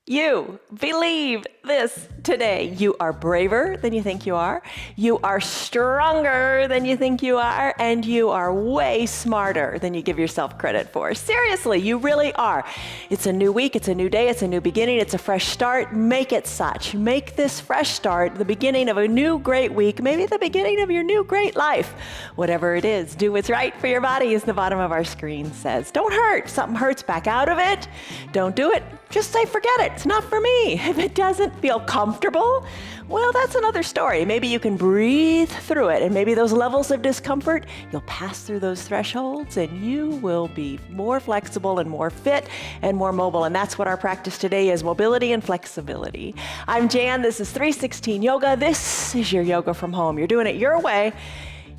You believe this today. You are braver than you think you are. You are stronger than you think you are. And you are way smarter than you give yourself credit for. Seriously, you really are. It's a new week. It's a new day. It's a new beginning. It's a fresh start. Make it such. Make this fresh start the beginning of a new great week. Maybe the beginning of your new great life. Whatever it is, do what's right for your body, as the bottom of our screen says. Don't hurt. Something hurts, back out of it. Don't do it. Just say, forget it. It's not for me. If it doesn't feel comfortable, well, that's another story. Maybe you can breathe through it, and maybe those levels of discomfort, you'll pass through those thresholds, and you will be more flexible and more fit and more mobile. And that's what our practice today is, mobility and flexibility. I'm Jan. This is 316 Yoga. This is your yoga from home. You're doing it your way.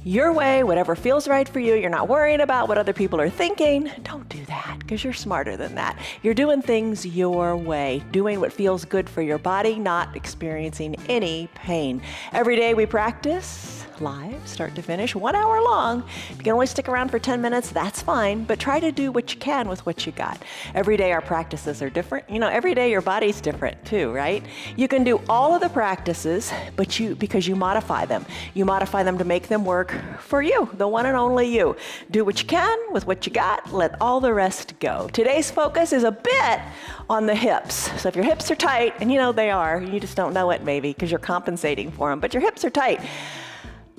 Your way, whatever feels right for you. You're not worrying about what other people are thinking. Don't do that, because you're smarter than that. You're doing things your way, doing what feels good for your body, not experiencing any pain. Every day we practice live, start to finish, 1 hour long. If you can only stick around for 10 minutes, that's fine, but try to do what you can with what you got. Every day our practices are different. You know, every day your body's different too, right? You can do all of the practices, but because you modify them. You modify them to make them work for you, the one and only you. Do what you can with what you got, let all the rest go. Today's focus is a bit on the hips. So if your hips are tight, and you know they are, you just don't know it maybe because you're compensating for them, but your hips are tight.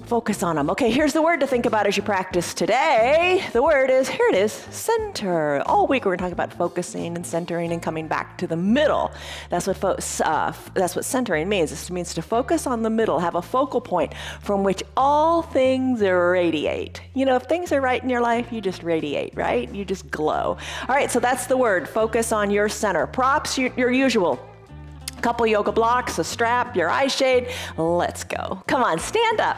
Focus on them. Okay, here's the word to think about as you practice today. The word is, here it is, center. All week we're going to talk about focusing and centering and coming back to the middle. That's what centering means. It means to focus on the middle, have a focal point from which all things radiate. You know, if things are right in your life, you just radiate, right? You just glow. All right, so that's the word, focus on your center. Props, your usual. Couple yoga blocks, a strap, your eye shade. Let's go. Come on, stand up.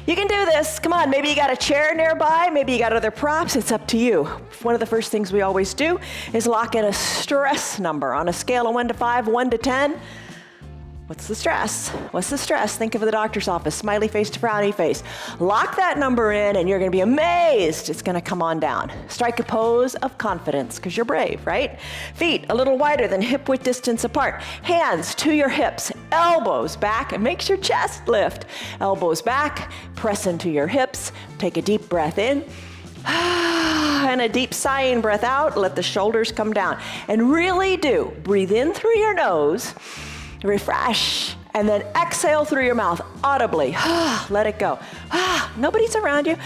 You can do this. Come on, maybe you got a chair nearby, maybe you got other props. It's up to you. One of the first things we always do is lock in a stress number on a scale of 1 to 5, 1 to 10. What's the stress? What's the stress? Think of the doctor's office, smiley face to frowny face. Lock that number in and you're gonna be amazed. It's gonna come on down. Strike a pose of confidence because you're brave, right? Feet a little wider than hip width distance apart. Hands to your hips, elbows back, and makes your chest lift. Elbows back, press into your hips. Take a deep breath in. And a deep sighing breath out. Let the shoulders come down. And really do breathe in through your nose. Refresh, and then exhale through your mouth audibly. Let it go. Nobody's around you.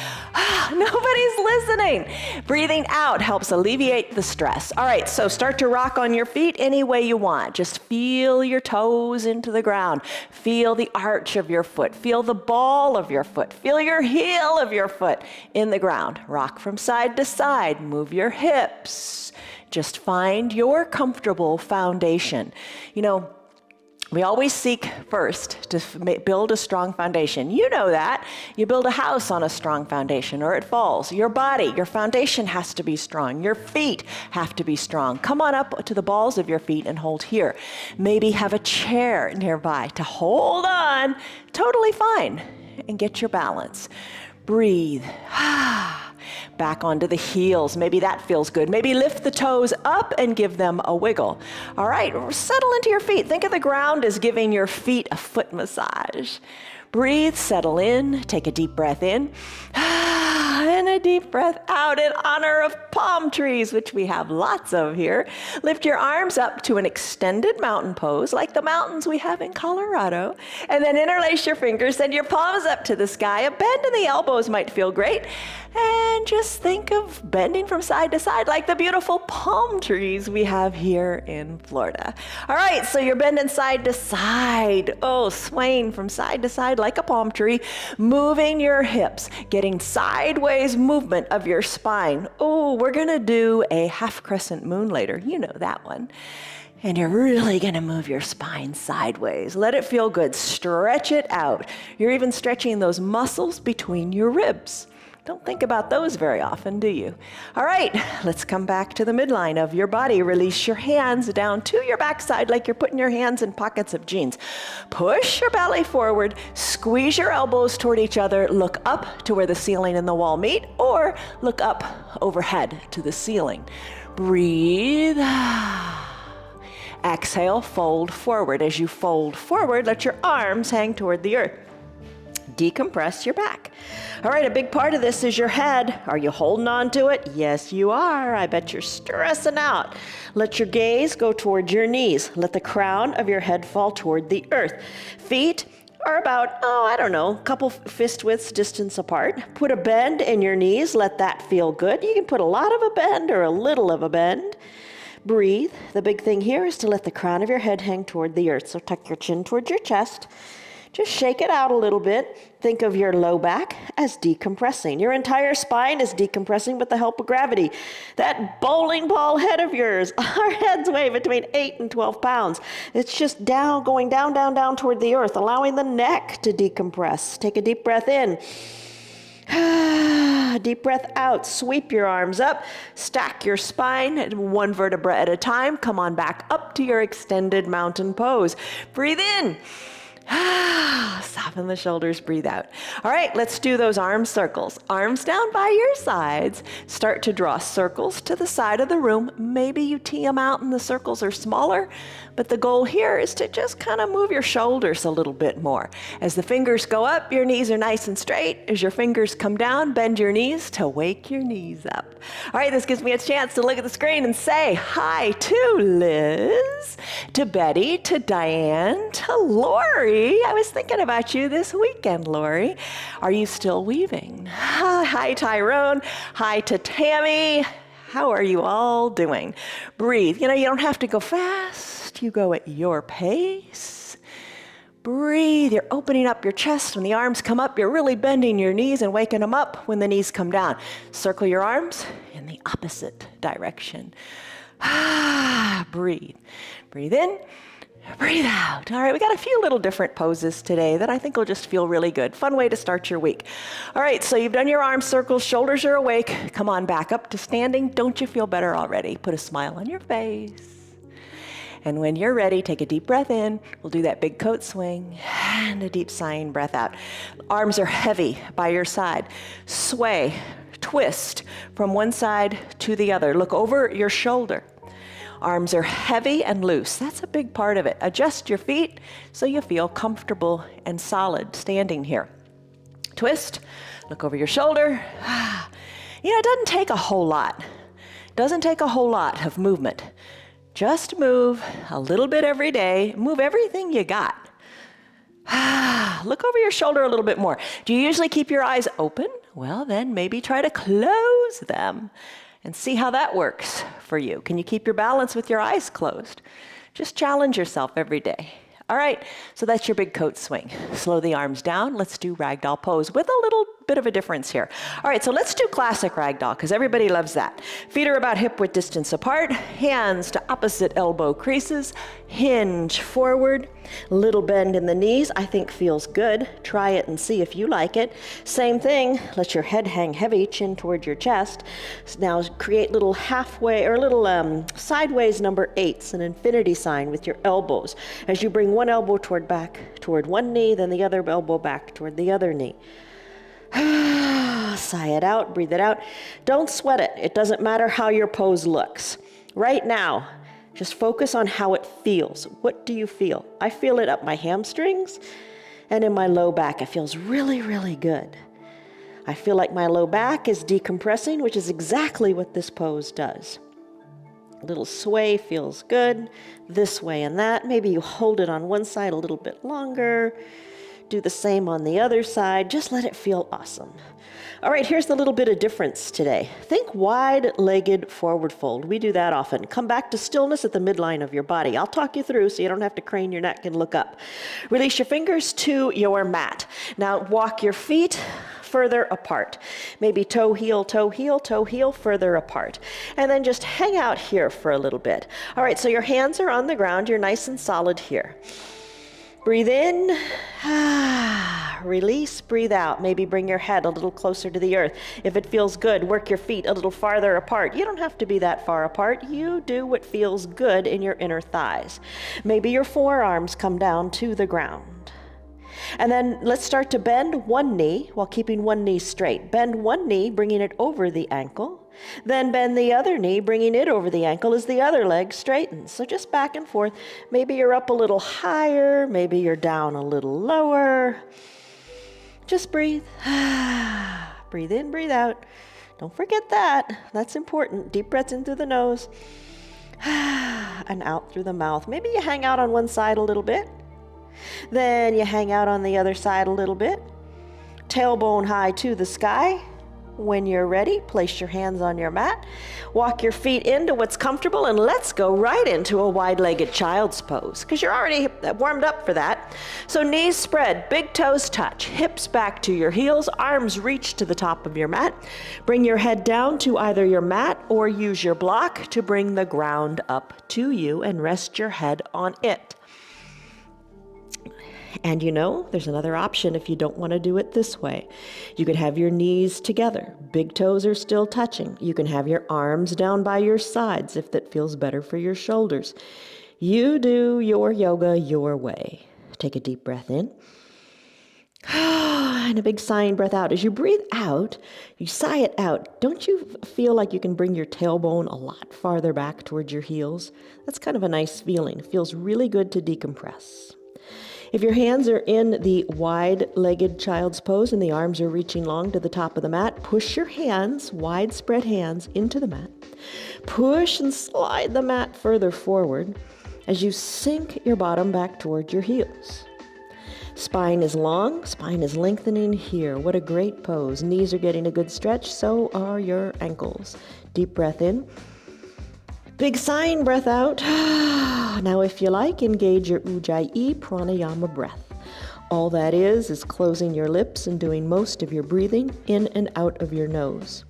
Nobody's listening. Breathing out helps alleviate the stress. All right, so start to rock on your feet any way you want. Just feel your toes into the ground. Feel the arch of your foot. Feel the ball of your foot. Feel your heel of your foot in the ground. Rock from side to side. Move your hips. Just find your comfortable foundation. You know, we always seek first to build a strong foundation. You know that. You build a house on a strong foundation or it falls. Your body, your foundation has to be strong. Your feet have to be strong. Come on up to the balls of your feet and hold here. Maybe have a chair nearby to hold on. Totally fine. And get your balance. Breathe. Back onto the heels. Maybe that feels good. Maybe lift the toes up and give them a wiggle. All right, settle into your feet. Think of the ground as giving your feet a foot massage. Breathe, settle in, take a deep breath in, and a deep breath out in honor of palm trees, which we have lots of here. Lift your arms up to an extended mountain pose, like the mountains we have in Colorado, and then interlace your fingers, send your palms up to the sky. A bend in the elbows might feel great. And just think of bending from side to side like the beautiful palm trees we have here in Florida. All right, so you're bending side to side. Oh, swaying from side to side like a palm tree, moving your hips, getting sideways movement of your spine. Oh, we're gonna do a half crescent moon later. You know that one. And you're really gonna move your spine sideways. Let it feel good. Stretch it out. You're even stretching those muscles between your ribs. Don't think about those very often, do you? All right, let's come back to the midline of your body. Release your hands down to your backside like you're putting your hands in pockets of jeans. Push your belly forward, squeeze your elbows toward each other, look up to where the ceiling and the wall meet, or look up overhead to the ceiling. Breathe. Exhale, fold forward. As you fold forward, let your arms hang toward the earth. Decompress your back. All right, a big part of this is your head. Are you holding on to it? Yes, you are. I bet you're stressing out. Let your gaze go toward your knees. Let the crown of your head fall toward the earth. Feet are about, a couple fist widths distance apart. Put a bend in your knees. Let that feel good. You can put a lot of a bend or a little of a bend. Breathe. The big thing here is to let the crown of your head hang toward the earth. So tuck your chin towards your chest. Just shake it out a little bit. Think of your low back as decompressing. Your entire spine is decompressing with the help of gravity. That bowling ball head of yours, our heads weigh between 8 and 12 pounds. It's just down, going down, down, down toward the earth, allowing the neck to decompress. Take a deep breath in. Deep breath out. Sweep your arms up. Stack your spine one vertebra at a time. Come on back up to your extended mountain pose. Breathe in. Soften the shoulders, breathe out. All right, let's do those arm circles. Arms down by your sides. Start to draw circles to the side of the room. Maybe you tee them out and the circles are smaller, but the goal here is to just kind of move your shoulders a little bit more. As the fingers go up, your knees are nice and straight. As your fingers come down, bend your knees to wake your knees up. All right, this gives me a chance to look at the screen and say hi to Liz, to Betty, to Diane, to Lori. I was thinking about you this weekend, Lori. Are you still weaving? Hi, Tyrone. Hi to Tammy. How are you all doing? Breathe. You don't have to go fast. You go at your pace. Breathe. You're opening up your chest. When the arms come up, you're really bending your knees and waking them up when the knees come down. Circle your arms in the opposite direction. Breathe. Breathe in. Breathe out. All right, we got a few little different poses today that I think will just feel really good. Fun way to start your week. All right, so you've done your arm circles, shoulders are awake. Come on back up to standing. Don't you feel better already? Put a smile on your face. And when you're ready, take a deep breath in. We'll do that big coat swing and a deep sighing breath out. Arms are heavy by your side. Sway, twist from one side to the other. Look over your shoulder. Arms are heavy and loose. That's a big part of it. Adjust your feet so you feel comfortable and solid standing here. Twist, look over your shoulder. It doesn't take a whole lot. It doesn't take a whole lot of movement. Just move a little bit every day. Move everything you got. Look over your shoulder a little bit more. Do you usually keep your eyes open? Well, then maybe try to close them. And see how that works for you. Can you keep your balance with your eyes closed? Just challenge yourself every day. All right, so that's your big coat swing. Slow the arms down. Let's do ragdoll pose with a little bit of a difference here. All right, so let's do classic ragdoll because everybody loves that. Feet are about hip width distance apart. Hands to opposite elbow creases. Hinge forward. Little bend in the knees, I think feels good. Try it and see if you like it. Same thing, let your head hang heavy, chin toward your chest. Now create little halfway or little sideways number 8s, an infinity sign with your elbows. As you bring one elbow toward one knee, then the other elbow back toward the other knee. Sigh it out, breathe it out. Don't sweat it. It doesn't matter how your pose looks. Right now, just focus on how it feels. What do you feel? I feel it up my hamstrings and in my low back. It feels really, really good. I feel like my low back is decompressing, which is exactly what this pose does. A little sway feels good, this way and that. Maybe you hold it on one side a little bit longer. Do the same on the other side. Just let it feel awesome. All right, here's the little bit of difference today. Think wide-legged forward fold. We do that often. Come back to stillness at the midline of your body. I'll talk you through so you don't have to crane your neck and look up. Release your fingers to your mat. Now walk your feet further apart. Maybe toe, heel, further apart. And then just hang out here for a little bit. All right, so your hands are on the ground. You're nice and solid here. Breathe in, release, breathe out. Maybe bring your head a little closer to the earth. If it feels good, work your feet a little farther apart. You don't have to be that far apart. You do what feels good in your inner thighs. Maybe your forearms come down to the ground. And then let's start to bend one knee while keeping one knee straight. Bend one knee, bringing it over the ankle. Then bend the other knee, bringing it over the ankle as the other leg straightens. So just back and forth. Maybe you're up a little higher. Maybe you're down a little lower. Just breathe. Breathe in, breathe out. Don't forget that. That's important. Deep breaths in through the nose and out through the mouth. Maybe you hang out on one side a little bit. Then you hang out on the other side a little bit. Tailbone high to the sky. When you're ready, place your hands on your mat. Walk your feet into what's comfortable, and let's go right into a wide-legged child's pose, because you're already warmed up for that. So knees spread, big toes touch, hips back to your heels, arms reach to the top of your mat. Bring your head down to either your mat or use your block to bring the ground up to you and rest your head on it. And you know, there's another option if you don't want to do it this way. You could have your knees together. Big toes are still touching. You can have your arms down by your sides if that feels better for your shoulders. You do your yoga your way. Take a deep breath in. And a big sighing breath out. As you breathe out, you sigh it out. Don't you feel like you can bring your tailbone a lot farther back towards your heels? That's kind of a nice feeling. It feels really good to decompress. If your hands are in the wide-legged child's pose and the arms are reaching long to the top of the mat, push your hands, wide-spread hands, into the mat. Push and slide the mat further forward as you sink your bottom back toward your heels. Spine is long, spine is lengthening here. What a great pose. Knees are getting a good stretch, so are your ankles. Deep breath in. Big sighing breath out. Now, if you like, engage your Ujjayi pranayama breath. All that is closing your lips and doing most of your breathing in and out of your nose.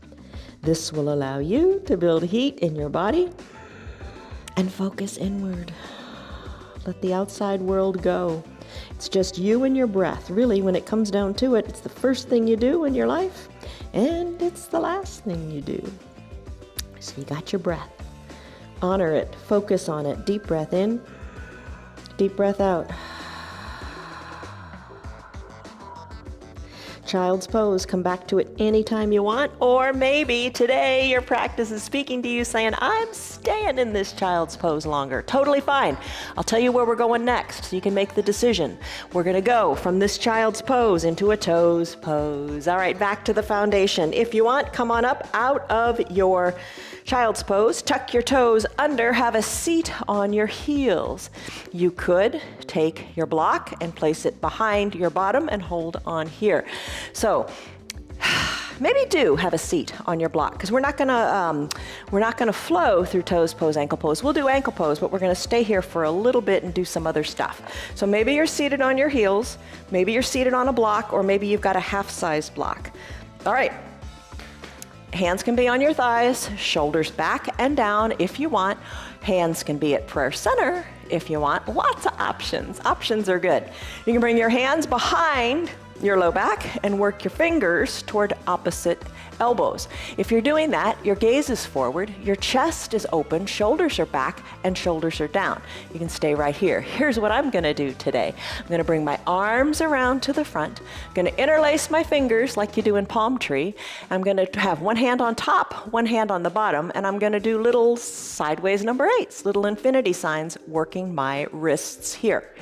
This will allow you to build heat in your body and focus inward. Let the outside world go. It's just you and your breath. Really, when it comes down to it, it's the first thing you do in your life, and it's the last thing you do. So you got your breath. Honor it. Focus on it. Deep breath in. Deep breath out. Child's pose. Come back to it anytime you want. Or maybe today your practice is speaking to you saying, I'm staying in this child's pose longer. Totally fine. I'll tell you where we're going next so you can make the decision. We're going to go from this child's pose into a toes pose. All right, back to the foundation. If you want, come on up out of your child's pose, tuck your toes under, have a seat on your heels. You could take your block and place it behind your bottom and hold on here. So maybe do have a seat on your block, because we're not gonna flow through toes pose, ankle pose. We'll do ankle pose, but we're gonna stay here for a little bit and do some other stuff. So maybe you're seated on your heels, maybe you're seated on a block, or maybe you've got a half-size block. All right. Hands can be on your thighs, shoulders back and down if you want. Hands can be at prayer center if you want. Lots of options. Options are good. You can bring your hands behind your low back and work your fingers toward opposite elbows. If you're doing that, your gaze is forward, your chest is open, shoulders are back, and shoulders are down. You can stay right here. Here's what I'm gonna do today. I'm gonna bring my arms around to the front. I'm gonna interlace my fingers like you do in palm tree. I'm gonna have one hand on top, one hand on the bottom, and I'm gonna do little sideways number 8s, little infinity signs, working my wrists here.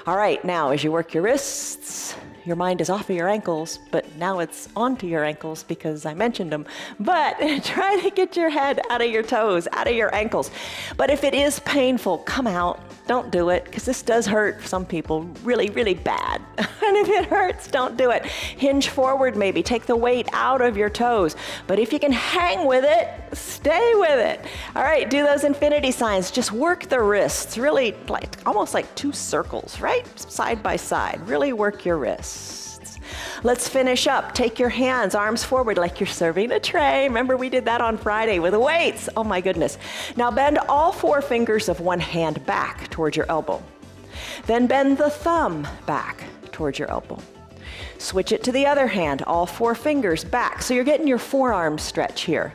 All right, now as you work your wrists, your mind is off of your ankles, but now it's onto your ankles because I mentioned them. But try to get your head out of your toes, out of your ankles. But if it is painful, come out. don't do it, because this does hurt some people really, really bad. And if it hurts, don't do it. Hinge forward maybe, take the weight out of your toes. But if you can hang with it, stay with it. All right, do those infinity signs. Just work the wrists, really almost like two circles, right? Side by side, really work your wrists. Let's finish up. Take your hands, arms forward like you're serving a tray. Remember we did that on Friday with the weights. Oh my goodness. Now bend all 4 fingers of one hand back towards your elbow. Then bend the thumb back towards your elbow. Switch it to the other hand, all 4 fingers back. So you're getting your forearm stretch here.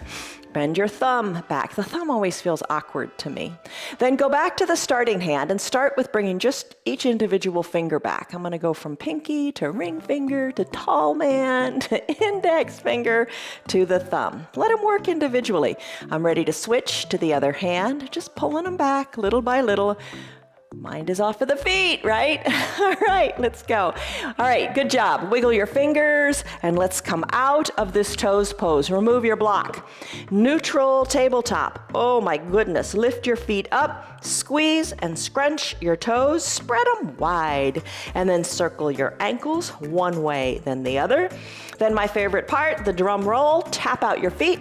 Bend your thumb back. The thumb always feels awkward to me. Then go back to the starting hand and start with bringing just each individual finger back. I'm going to go from pinky to ring finger to tall man to index finger to the thumb. Let them work individually. I'm ready to switch to the other hand, just pulling them back little by little. Mind is off of the feet, right? All right, let's go. All right, good job. Wiggle your fingers and let's come out of this toes pose. Remove your block. Neutral tabletop. Oh my goodness. Lift your feet up, squeeze and scrunch your toes, spread them wide, and then circle your ankles one way, then the other. Then my favorite part, the drum roll, tap out your feet.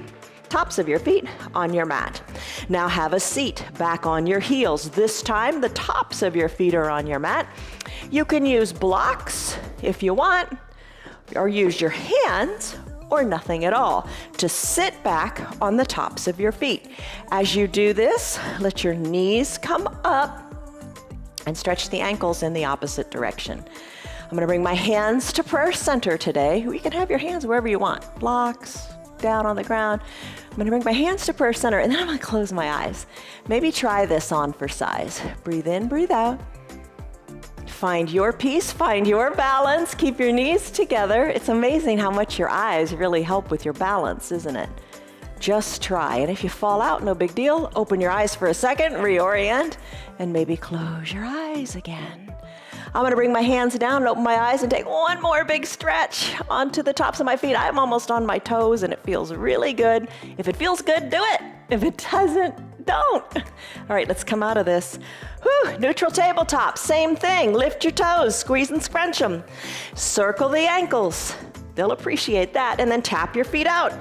Tops of your feet on your mat. Now have a seat back on your heels. This time the tops of your feet are on your mat. You can use blocks if you want, or use your hands or nothing at all to sit back on the tops of your feet. As you do this, let your knees come up and stretch the ankles in the opposite direction. I'm going to bring my hands to prayer center today. You can have your hands wherever you want. Blocks, down on the ground. I'm going to bring my hands to prayer center and then I'm going to close my eyes. Maybe try this on for size. Breathe in, breathe out. Find your peace, find your balance. Keep your knees together. It's amazing how much your eyes really help with your balance, isn't it? Just try. And if you fall out, no big deal. Open your eyes for a second, reorient, and maybe close your eyes again. I'm going to bring my hands down and open my eyes and take one more big stretch onto the tops of my feet. I'm almost on my toes and it feels really good. If it feels good, do it. If it doesn't, don't. All right, let's come out of this. Whew, neutral tabletop, same thing. Lift your toes, squeeze and scrunch them. Circle the ankles. They'll appreciate that. And then tap your feet out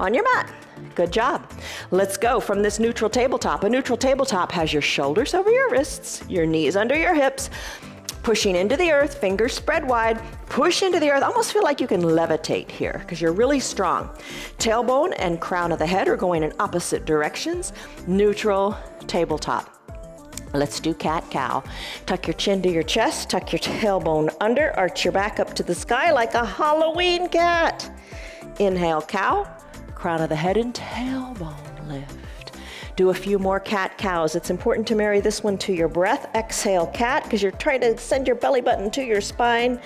on your mat. Good job. Let's go from this neutral tabletop. A neutral tabletop has your shoulders over your wrists, your knees under your hips, pushing into the earth, fingers spread wide, push into the earth. Almost feel like you can levitate here because you're really strong. Tailbone and crown of the head are going in opposite directions. Neutral tabletop. Let's do cat-cow. Tuck your chin to your chest, tuck your tailbone under, arch your back up to the sky like a Halloween cat. Inhale, cow, crown of the head and tailbone lift. Do a few more cat-cows. It's important to marry this one to your breath. Exhale, cat, because you're trying to send your belly button to your spine.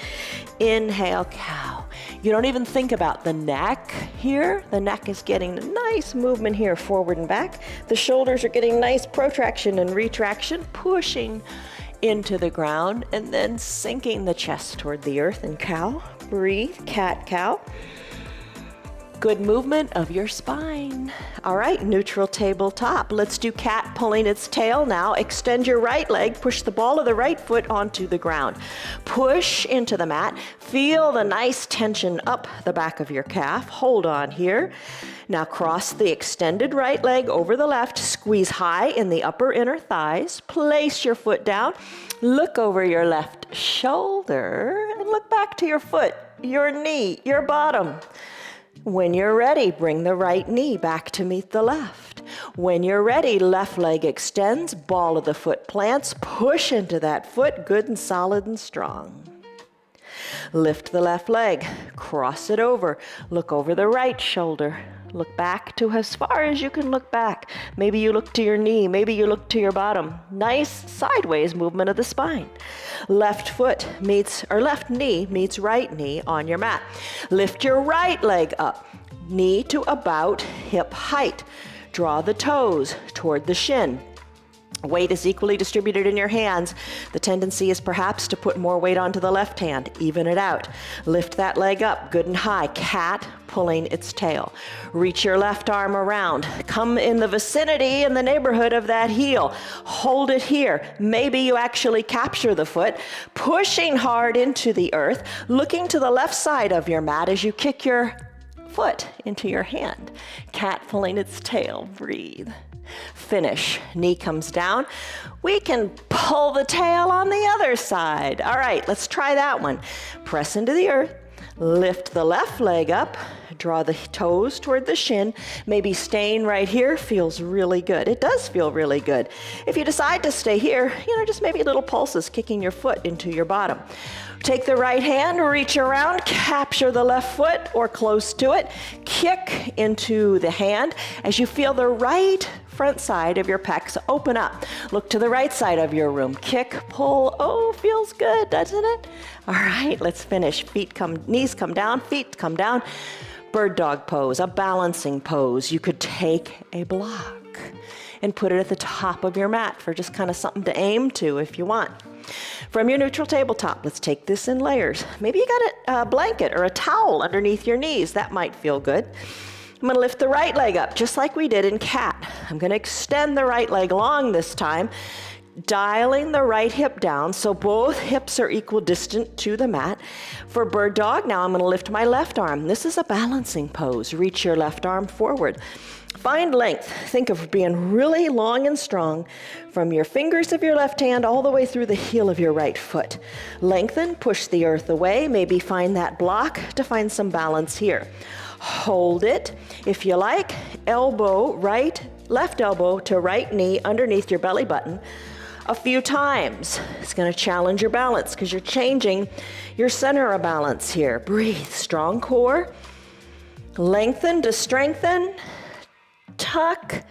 Inhale, cow. You don't even think about the neck here. The neck is getting a nice movement here, forward and back. The shoulders are getting nice protraction and retraction, pushing into the ground, and then sinking the chest toward the earth. And cow, breathe, cat-cow. Good movement of your spine. All right, neutral tabletop. Let's do cat pulling its tail now. Extend your right leg, push the ball of the right foot onto the ground. Push into the mat. Feel the nice tension up the back of your calf. Hold on here. Now cross the extended right leg over the left. Squeeze high in the upper inner thighs. Place your foot down. Look over your left shoulder and look back to your foot, your knee, your bottom. When you're ready, bring the right knee back to meet the left. When you're ready, left leg extends, ball of the foot plants, push into that foot, good and solid and strong. Lift the left leg, cross it over, look over the right shoulder. Look back to as far as you can look back. Maybe you look to your knee, maybe you look to your bottom. Nice sideways movement of the spine. Left knee meets right knee on your mat. Lift your right leg up, knee to about hip height. Draw the toes toward the shin. Weight is equally distributed in your hands. The tendency is perhaps to put more weight onto the left hand. Even it out. Lift that leg up good and high. Cat pulling its tail. Reach your left arm around. Come in the vicinity, in the neighborhood of that heel. Hold it here. Maybe you actually capture the foot, pushing hard into the earth, looking to the left side of your mat as you kick your foot into your hand. Cat pulling its tail. Breathe. Finish. Knee comes down. We can pull the tail on the other side. All right, let's try that one. Press into the earth. Lift the left leg up. Draw the toes toward the shin. Maybe staying right here feels really good. It does feel really good. If you decide to stay here, just maybe little pulses kicking your foot into your bottom. Take the right hand, reach around, capture the left foot or close to it. Kick into the hand as you feel the right front side of your pecs open up. Look to the right side of your room. Kick, pull. Oh, feels good, doesn't it? All right, let's finish. Knees come down, feet come down. Bird dog pose, a balancing pose. You could take a block and put it at the top of your mat for just kind of something to aim to if you want. From your neutral tabletop, let's take this in layers. Maybe you got a blanket or a towel underneath your knees. That might feel good. I'm going to lift the right leg up just like we did in cat. I'm going to extend the right leg long this time, dialing the right hip down so both hips are equal distant to the mat. For bird dog, now I'm going to lift my left arm. This is a balancing pose. Reach your left arm forward. Find length. Think of being really long and strong from your fingers of your left hand all the way through the heel of your right foot. Lengthen, push the earth away, maybe find that block to find some balance here. Hold it. If you like, left elbow to right knee underneath your belly button a few times. It's going to challenge your balance because you're changing your center of balance here. Breathe. Strong core. Lengthen to strengthen. Tuck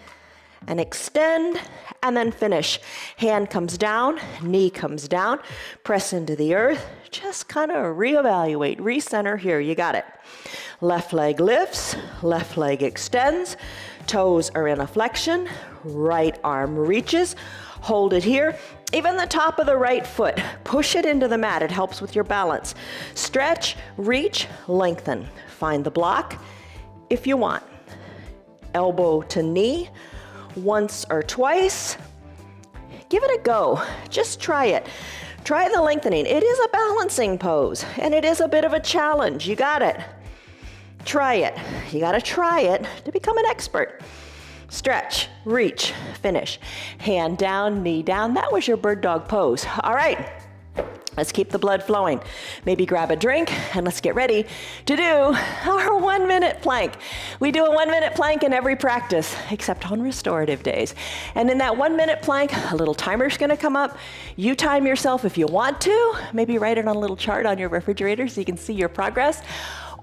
and extend, and then finish. Hand comes down, knee comes down, press into the earth. Just kind of reevaluate, recenter here. You got it. Left leg lifts, left leg extends, toes are in a flexion, right arm reaches. Hold it here. Even the top of the right foot, push it into the mat. It helps with your balance. Stretch, reach, lengthen. Find the block if you want. Elbow to knee, once or twice. Give it a go. Just try it. Try the lengthening. It is a balancing pose, and it is a bit of a challenge. You got it. Try it. You got to try it to become an expert. Stretch, reach, finish. Hand down, knee down. That was your bird dog pose. All right. Let's keep the blood flowing. Maybe grab a drink and let's get ready to do our 1 minute plank. We do a 1 minute plank in every practice except on restorative days. And in that 1 minute plank, a little timer's gonna come up. You time yourself if you want to. Maybe write it on a little chart on your refrigerator so you can see your progress.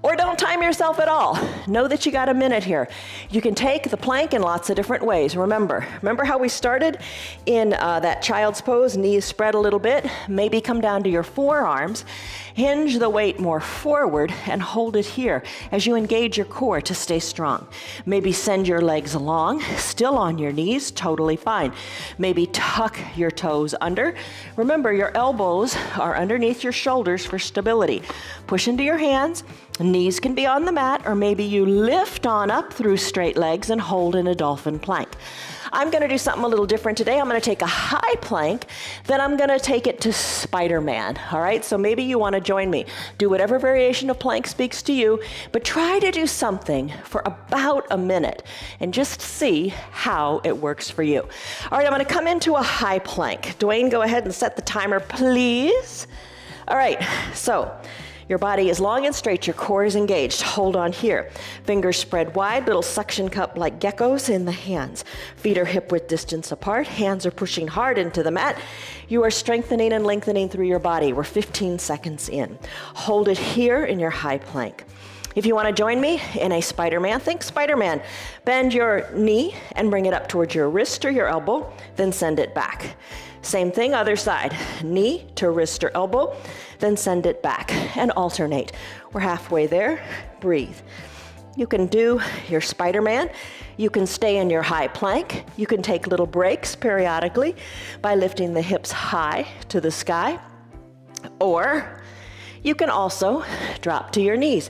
Or don't time yourself at all. Know that you got a minute here. You can take the plank in lots of different ways. Remember how we started in that child's pose, knees spread a little bit, maybe come down to your forearms, hinge the weight more forward and hold it here as you engage your core to stay strong. Maybe send your legs long, still on your knees, totally fine. Maybe tuck your toes under. Remember, your elbows are underneath your shoulders for stability. Push into your hands. Knees can be on the mat, or maybe you lift on up through straight legs and hold in a dolphin plank. I'm going to do something a little different today. I'm going to take a high plank, then I'm going to take it to Spider-Man. All right, so maybe you want to join me. Do whatever variation of plank speaks to you, but try to do something for about a minute and just see how it works for you. All right, I'm going to come into a high plank. Dwayne, go ahead and set the timer, please. All right, so your body is long and straight, your core is engaged. Hold on here. Fingers spread wide, little suction cup like geckos in the hands. Feet are hip width distance apart. Hands are pushing hard into the mat. You are strengthening and lengthening through your body. We're 15 seconds in. Hold it here in your high plank. If you want to join me in a Spider-Man, think Spider-Man. Bend your knee and bring it up towards your wrist or your elbow, then send it back. Same thing, other side. Knee to wrist or elbow, then send it back and alternate. We're halfway there. Breathe. You can do your Spider-Man. You can stay in your high plank. You can take little breaks periodically by lifting the hips high to the sky. Or you can also drop to your knees.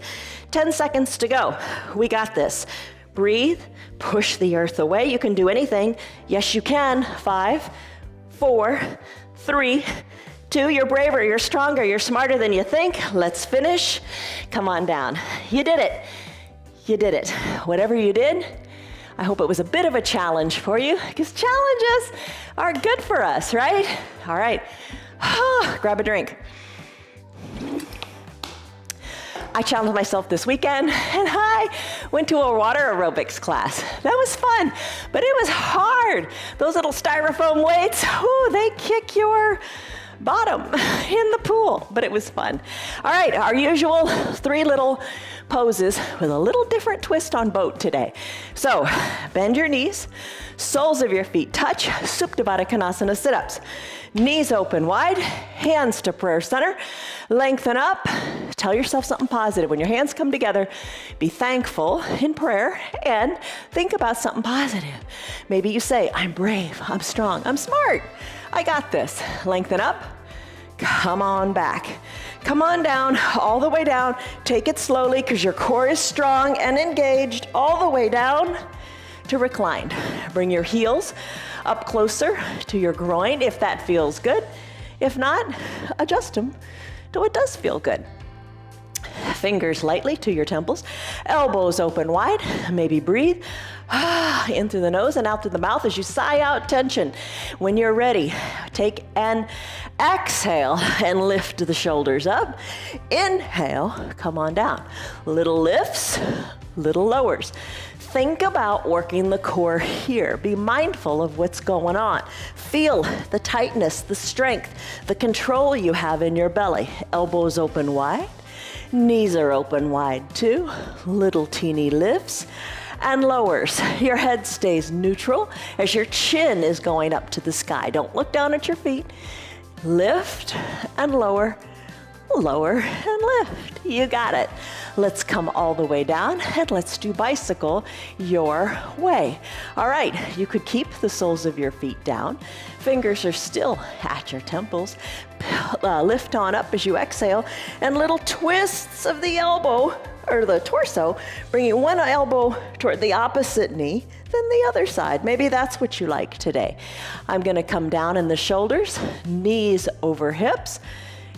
10 seconds to go. We got this. Breathe, push the earth away. You can do anything. Yes, you can. 5, 4, 3, 2, you're braver, you're stronger, you're smarter than you think. Let's finish. Come on down. You did it. You did it. Whatever you did, I hope it was a bit of a challenge for you, because challenges are good for us, right? All right. Grab a drink. I challenged myself this weekend, and I went to a water aerobics class. That was fun, but it was hard. Those little styrofoam weights, they kick your bottom in the pool, but it was fun. All right, our usual 3 little poses with a little different twist on boat today. So, bend your knees, soles of your feet touch, Supta Baddha Konasana sit-ups. Knees open wide, hands to prayer center, lengthen up, tell yourself something positive. When your hands come together, be thankful in prayer and think about something positive. Maybe you say, I'm brave, I'm strong, I'm smart, I got this. Lengthen up, come on back. Come on down, all the way down. Take it slowly because your core is strong and engaged, all the way down to reclined. Bring your heels up closer to your groin if that feels good. If not, adjust them till it does feel good. Fingers lightly to your temples, elbows open wide, maybe breathe in through the nose and out through the mouth as you sigh out tension. When you're ready, take an exhale and lift the shoulders up. Inhale, come on down. Little lifts, little lowers. Think about working the core here. Be mindful of what's going on. Feel the tightness, the strength, the control you have in your belly. Elbows open wide. Knees are open wide too. Little teeny lifts and lowers. Your head stays neutral as your chin is going up to the sky. Don't look down at your feet. Lift and lower, lower and lift. You got it. Let's come all the way down and let's do bicycle your way. All right, you could keep the soles of your feet down. Fingers are still at your temples. Lift on up as you exhale and little twists of the elbow or the torso, bringing one elbow toward the opposite knee, then the other side. Maybe that's what you like today. I'm gonna come down in the shoulders, knees over hips,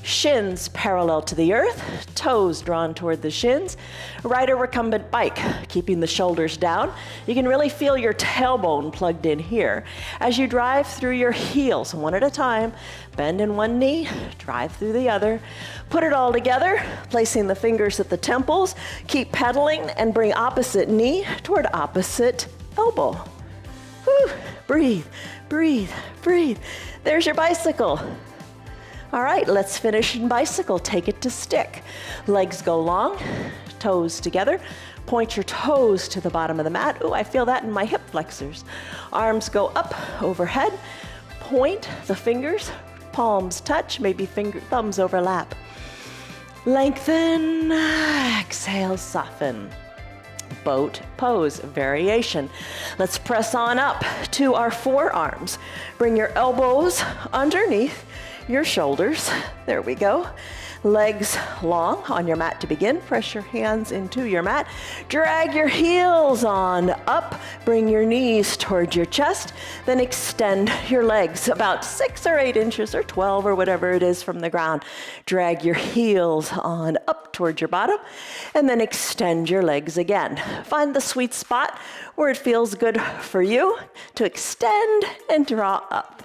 shins parallel to the earth, toes drawn toward the shins. Rider recumbent bike, keeping the shoulders down. You can really feel your tailbone plugged in here. As you drive through your heels, one at a time, bend in one knee, drive through the other. Put it all together, placing the fingers at the temples. Keep pedaling and bring opposite knee toward opposite elbow. Whew. Breathe, breathe, breathe. There's your bicycle. All right, let's finish in bicycle. Take it to stick. Legs go long, toes together. Point your toes to the bottom of the mat. Ooh, I feel that in my hip flexors. Arms go up overhead. Point the fingers, palms touch, maybe thumbs overlap. Lengthen, exhale, soften. Boat pose variation. Let's press on up to our forearms. Bring your elbows underneath your shoulders. There we go. Legs long on your mat to begin. Press your hands into your mat. Drag your heels on up. Bring your knees towards your chest. Then extend your legs about 6 or 8 inches or 12 or whatever it is from the ground. Drag your heels on up towards your bottom and then extend your legs again. Find the sweet spot where it feels good for you to extend and draw up.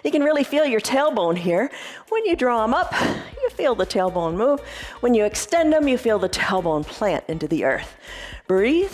You can really feel your tailbone here. When you draw them up, you feel the tailbone move. When you extend them, you feel the tailbone plant into the earth. Breathe.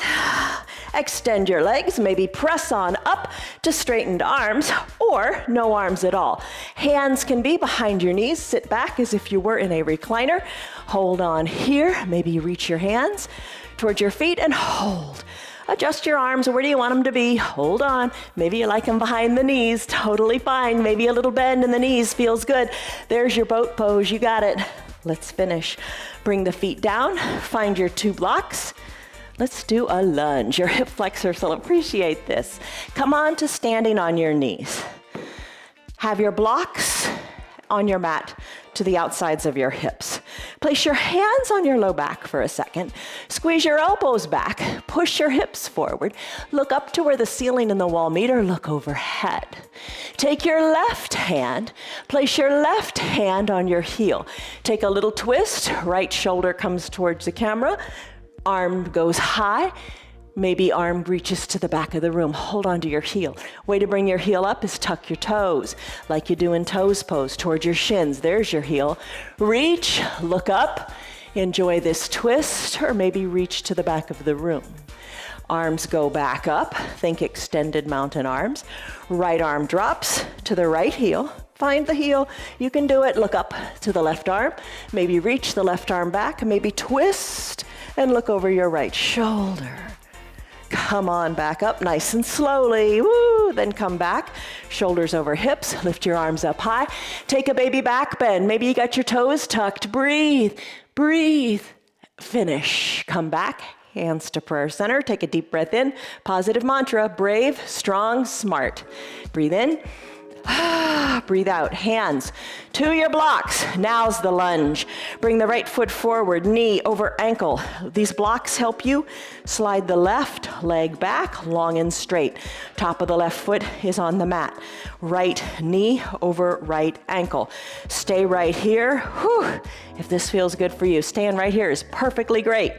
Extend your legs. Maybe press on up to straightened arms or no arms at all. Hands can be behind your knees. Sit back as if you were in a recliner. Hold on here. Maybe reach your hands towards your feet and hold. Adjust your arms. Where do you want them to be? Hold on. Maybe you like them behind the knees. Totally fine. Maybe a little bend in the knees feels good. There's your boat pose. You got it. Let's finish. Bring the feet down. Find your 2 blocks. Let's do a lunge. Your hip flexors will appreciate this. Come on to standing on your knees. Have your blocks on your mat to the outsides of your hips. Place your hands on your low back for a second. Squeeze your elbows back. Push your hips forward. Look up to where the ceiling and the wall meet, or look overhead. Take your left hand. Place your left hand on your heel. Take a little twist. Right shoulder comes towards the camera. Arm goes high. Maybe arm reaches to the back of the room. Hold on to your heel. Way to bring your heel up is tuck your toes, like you do in toes pose, towards your shins. There's your heel. Reach, look up, enjoy this twist, or maybe reach to the back of the room. Arms go back up. Think extended mountain arms. Right arm drops to the right heel. Find the heel. You can do it. Look up to the left arm. Maybe reach the left arm back. Maybe twist and look over your right shoulder. Come on back up nice and slowly. Woo! Then come back. Shoulders over hips. Lift your arms up high. Take a baby back bend. Maybe you got your toes tucked. Breathe. Breathe. Finish. Come back. Hands to prayer center. Take a deep breath in. Positive mantra. Brave, strong, smart. Breathe in. Breathe out. Hands to your blocks. Now's the lunge. Bring the right foot forward, knee over ankle. These blocks help you slide the left leg back, long and straight. Top of the left foot is on the mat. Right knee over right ankle. Stay right here. Whew. If this feels good for you, staying right here is perfectly great.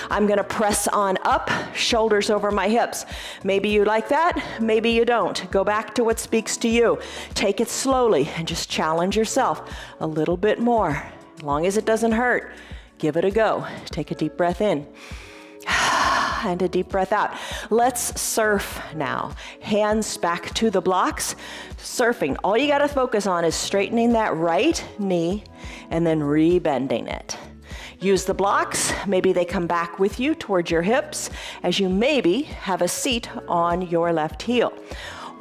I'm gonna press on up, shoulders over my hips. Maybe you like that, maybe you don't. Go back to what speaks to you. Take it slowly and just challenge yourself a little bit more. As long as it doesn't hurt, give it a go. Take a deep breath in and a deep breath out. Let's surf now. Hands back to the blocks. Surfing. All you gotta focus on is straightening that right knee and then rebending it. Use the blocks. Maybe they come back with you towards your hips as you maybe have a seat on your left heel.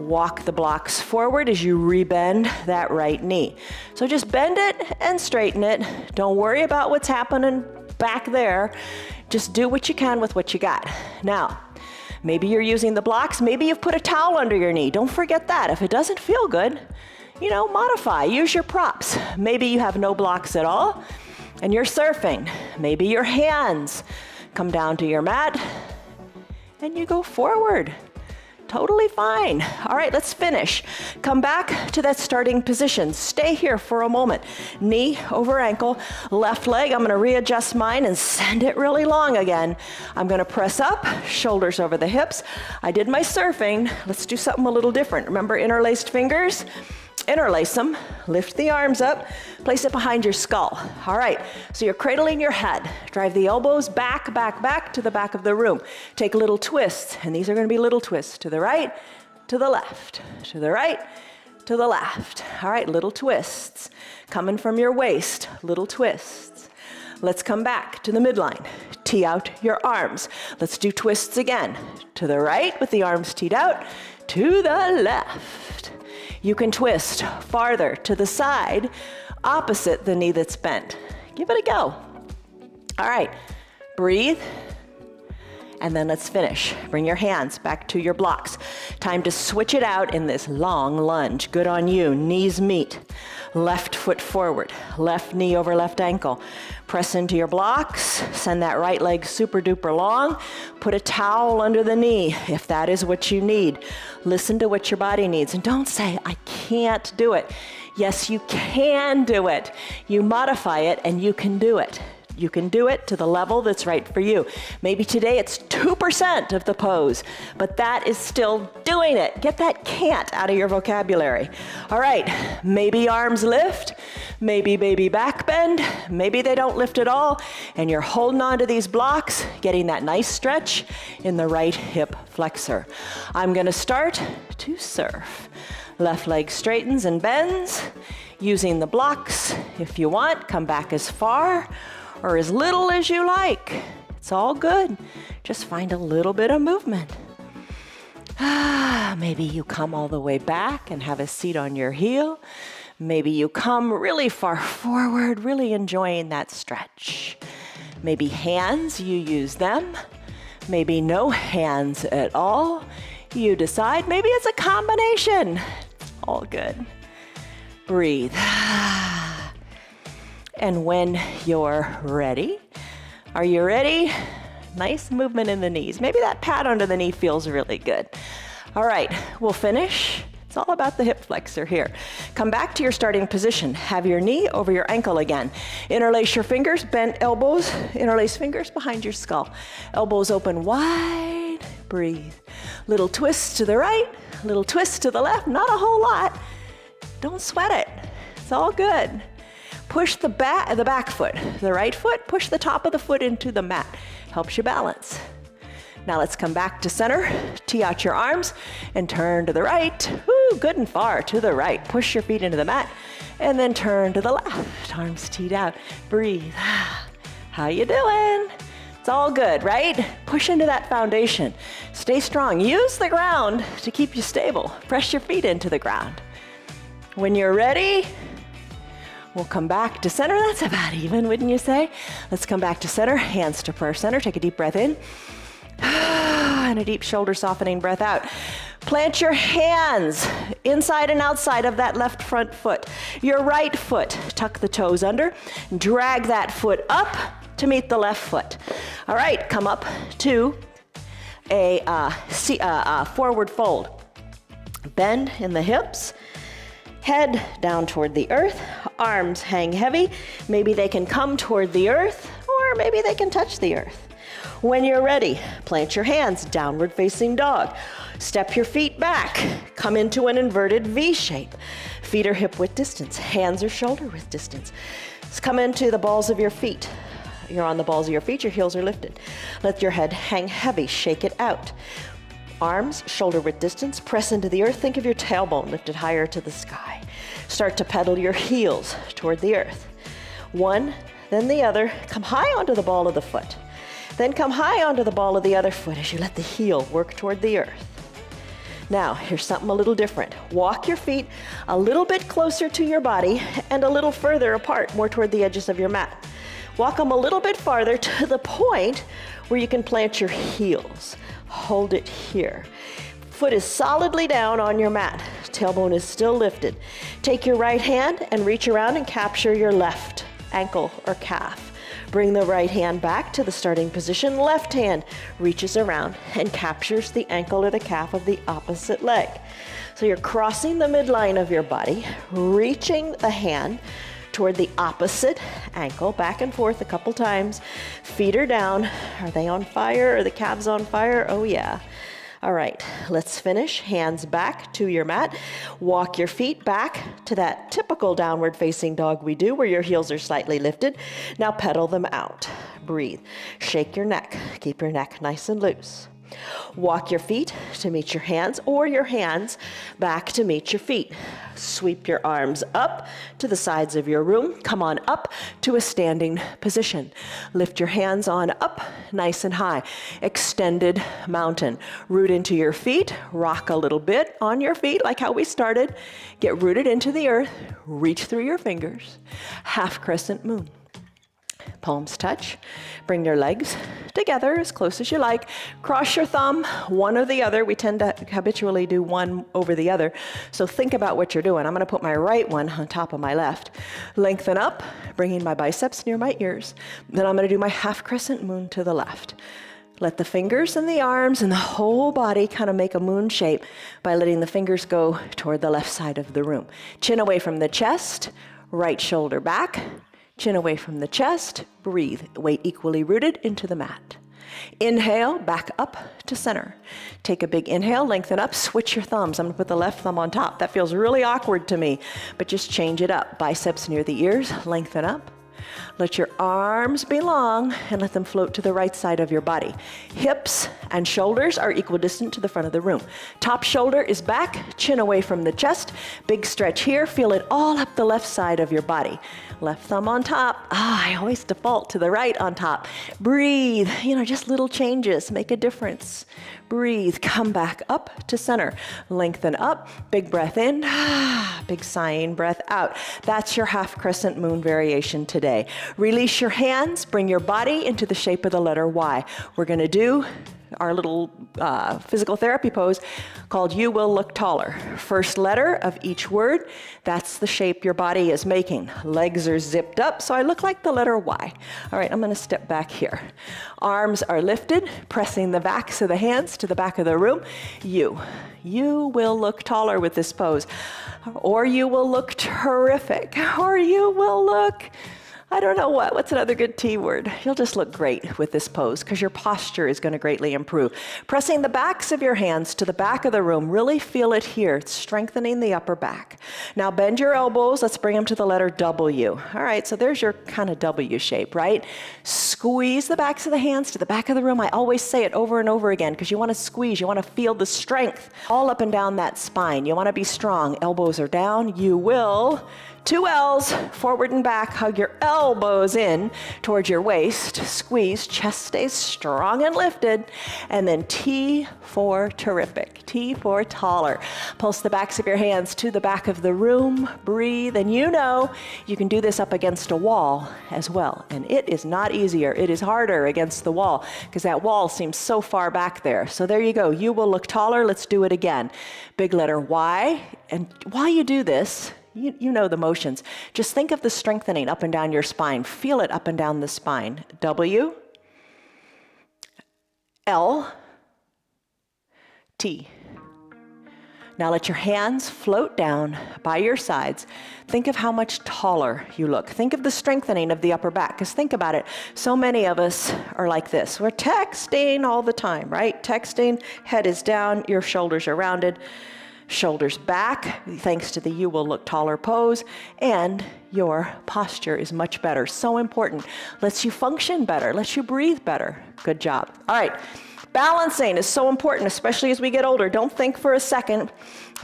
Walk the blocks forward as you rebend that right knee. So just bend it and straighten it. Don't worry about what's happening back there. Just do what you can with what you got. Now, maybe you're using the blocks. Maybe you've put a towel under your knee. Don't forget that. If it doesn't feel good, modify. Use your props. Maybe you have no blocks at all and you're surfing. Maybe your hands come down to your mat and you go forward. Totally fine. All right, let's finish. Come back to that starting position. Stay here for a moment. Knee over ankle, left leg. I'm gonna readjust mine and send it really long again. I'm gonna press up, shoulders over the hips. I did my surfing. Let's do something a little different. Remember interlaced fingers? Interlace them, lift the arms up, place it behind your skull. All right, so you're cradling your head. Drive the elbows back, back, back to the back of the room. Take little twists, and these are gonna be little twists to the right, to the left, to the right, to the left. All right, little twists. Coming from your waist, little twists. Let's come back to the midline. Tee out your arms. Let's do twists again. To the right with the arms teed out, to the left. You can twist farther to the side, opposite the knee that's bent. Give it a go. All right, breathe, and then let's finish. Bring your hands back to your blocks. Time to switch it out in this long lunge. Good on you, knees meet. Left foot forward, left knee over left ankle. Press into your blocks, send that right leg super duper long. Put a towel under the knee if that is what you need. Listen to what your body needs and don't say, I can't do it. Yes, you can do it. You modify it and you can do it. You can do it to the level that's right for you. Maybe today it's 2% of the pose, but that is still doing it. Get that can't out of your vocabulary. All right, maybe arms lift, maybe baby back bend, maybe they don't lift at all, and you're holding on to these blocks, getting that nice stretch in the right hip flexor. I'm gonna start to surf. Left leg straightens and bends, using the blocks. If you want, come back as far or as little as you like. It's all good. Just find a little bit of movement. Maybe you come all the way back and have a seat on your heel. Maybe you come really far forward, really enjoying that stretch. Maybe hands, you use them. Maybe no hands at all. You decide. Maybe it's a combination. All good. Breathe. And when you're ready, are you ready? Nice movement in the knees. Maybe that pat under the knee feels really good. All right, we'll finish. It's all about the hip flexor here. Come back to your starting position. Have your knee over your ankle again. Interlace your fingers, bent elbows, interlace fingers behind your skull. Elbows open wide, breathe. Little twist to the right, little twist to the left, not a whole lot. Don't sweat it, it's all good. Push the back foot, the right foot, push the top of the foot into the mat. Helps you balance. Now let's come back to center, tee out your arms, and turn to the right. Woo, good and far to the right. Push your feet into the mat, and then turn to the left. Arms teed out, breathe. How you doing? It's all good, right? Push into that foundation. Stay strong. Use the ground to keep you stable. Press your feet into the ground. When you're ready, we'll come back to center. That's about even, wouldn't you say? Let's come back to center, hands to prayer center. Take a deep breath in. And a deep shoulder softening breath out. Plant your hands inside and outside of that left front foot. Your right foot, tuck the toes under. Drag that foot up to meet the left foot. All right, come up to a forward fold. Bend in the hips. Head down toward the earth, arms hang heavy. Maybe they can come toward the earth, or maybe they can touch the earth. When you're ready, plant your hands, downward facing dog. Step your feet back, come into an inverted V shape. Feet are hip width distance, hands are shoulder width distance. Let's come into the balls of your feet. You're on the balls of your feet, your heels are lifted. Let your head hang heavy, shake it out. Arms, shoulder width distance, press into the earth. Think of your tailbone lifted higher to the sky. Start to pedal your heels toward the earth. One, then the other. Come high onto the ball of the foot. Then come high onto the ball of the other foot as you let the heel work toward the earth. Now, here's something a little different. Walk your feet a little bit closer to your body and a little further apart, more toward the edges of your mat. Walk them a little bit farther to the point where you can plant your heels. Hold it here. Foot is solidly down on your mat. Tailbone is still lifted. Take your right hand and reach around and capture your left ankle or calf. Bring the right hand back to the starting position. Left hand reaches around and captures the ankle or the calf of the opposite leg. So you're crossing the midline of your body, reaching the hand toward the opposite ankle, back and forth a couple times. Feet are down. Are they on fire? Are the calves on fire? Oh yeah. All right, let's finish. Hands back to your mat. Walk your feet back to that typical downward facing dog we do where your heels are slightly lifted. Now pedal them out. Breathe. Shake your neck. Keep your neck nice and loose. Walk your feet to meet your hands or your hands back to meet your feet. Sweep your arms up to the sides of your room. Come on up to a standing position. Lift your hands on up, nice and high. Extended mountain. Root into your feet. Rock a little bit on your feet like how we started. Get rooted into the earth. Reach through your fingers. Half crescent moon. Palms touch. Bring your legs together as close as you like. Cross your thumb, one or the other. We tend to habitually do one over the other. So think about what you're doing. I'm going to put my right one on top of my left. Lengthen up, bringing my biceps near my ears. Then I'm going to do my half crescent moon to the left. Let the fingers and the arms and the whole body kind of make a moon shape by letting the fingers go toward the left side of the room. Chin away from the chest, right shoulder back. Chin away from the chest, breathe, weight equally rooted into the mat. Inhale, back up to center. Take a big inhale, lengthen up, switch your thumbs. I'm gonna put the left thumb on top. That feels really awkward to me, but just change it up. Biceps near the ears, lengthen up. Let your arms be long and let them float to the right side of your body. Hips and shoulders are equidistant to the front of the room. Top shoulder is back, chin away from the chest. Big stretch here, feel it all up the left side of your body. Left thumb on top. I always default to the right on top. Breathe, just little changes make a difference. Breathe, come back up to center. Lengthen up, big breath in, big sighing breath out. That's your half crescent moon variation today. Release your hands, bring your body into the shape of the letter Y. We're gonna do our little physical therapy pose called You Will Look Taller. First letter of each word, that's the shape your body is making. Legs are zipped up, so I look like the letter Y. All right, I'm gonna step back here. Arms are lifted, pressing the backs of the hands to the back of the room. You will look taller with this pose. Or you will look terrific. Or you will look, I don't know what's another good T word? You'll just look great with this pose because your posture is going to greatly improve. Pressing the backs of your hands to the back of the room, really feel it here. It's strengthening the upper back. Now bend your elbows, let's bring them to the letter W. All right, so there's your kind of W shape, right? Squeeze the backs of the hands to the back of the room. I always say it over and over again because you want to squeeze, you want to feel the strength all up and down that spine. You want to be strong. Elbows are down. You will. 2 L's, forward and back, hug your elbows in towards your waist, squeeze, chest stays strong and lifted, and then T for terrific, T for taller. Pulse the backs of your hands to the back of the room, breathe, and you know you can do this up against a wall as well, and it is not easier, it is harder against the wall, because that wall seems so far back there. So there you go, you will look taller, let's do it again. Big letter Y, and while you do this, you know the motions. Just think of the strengthening up and down your spine. Feel it up and down the spine. W, L, T. Now let your hands float down by your sides. Think of how much taller you look. Think of the strengthening of the upper back, because think about it. So many of us are like this. We're texting all the time, right? Texting, head is down, your shoulders are rounded. Shoulders back, thanks to the You Will Look Taller pose, and your posture is much better. So important. Lets you function better, lets you breathe better. Good job. All right. Balancing is so important, especially as we get older. Don't think for a second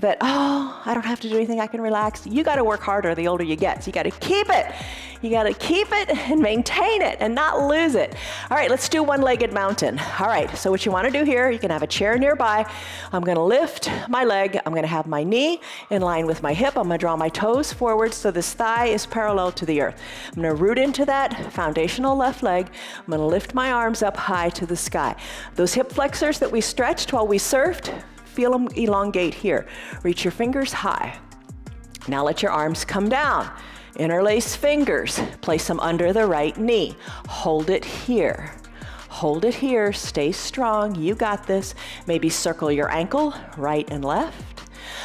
that, oh, I don't have to do anything, I can relax. You got to work harder the older you get. So you got to keep it. You got to keep it and maintain it and not lose it. All right, let's do one-legged mountain. All right, so what you want to do here, you can have a chair nearby. I'm going to lift my leg. I'm going to have my knee in line with my hip. I'm going to draw my toes forward so this thigh is parallel to the earth. I'm going to root into that foundational left leg. I'm going to lift my arms up high to the sky. Those hip flexors that we stretched while we surfed, feel them elongate here. Reach your fingers high. Now let your arms come down. Interlace fingers. Place them under the right knee. Hold it here. Hold it here. Stay strong. You got this. Maybe circle your ankle, right and left.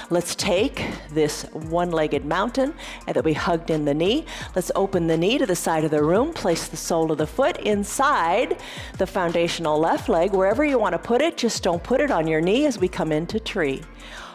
Let's take this one-legged mountain that we hugged in the knee. Let's open the knee to the side of the room. Place the sole of the foot inside the foundational left leg. Wherever you want to put it, just don't put it on your knee as we come into tree.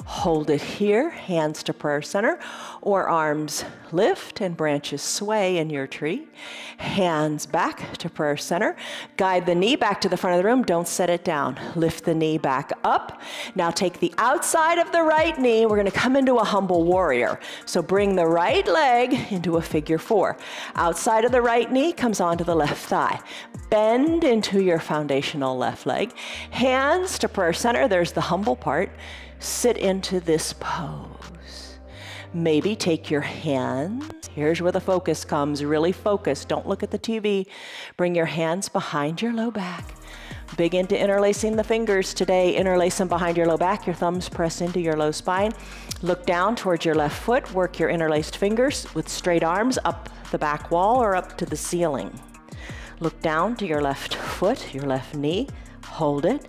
Hold it here, hands to prayer center, or arms lift and branches sway in your tree. Hands back to prayer center. Guide the knee back to the front of the room. Don't set it down. Lift the knee back up. Now take the outside of the right knee. We're going to come into a humble warrior. So bring the right leg into a figure 4. Outside of the right knee comes onto the left thigh. Bend into your foundational left leg. Hands to prayer center. There's the humble part. Sit into this pose. Maybe take your hands. Here's where the focus comes. Really focus. Don't look at the TV. Bring your hands behind your low back. Big into interlacing the fingers today. Interlace them behind your low back. Your thumbs press into your low spine. Look down towards your left foot. Work your interlaced fingers with straight arms up the back wall or up to the ceiling. Look down to your left foot, your left knee. Hold it.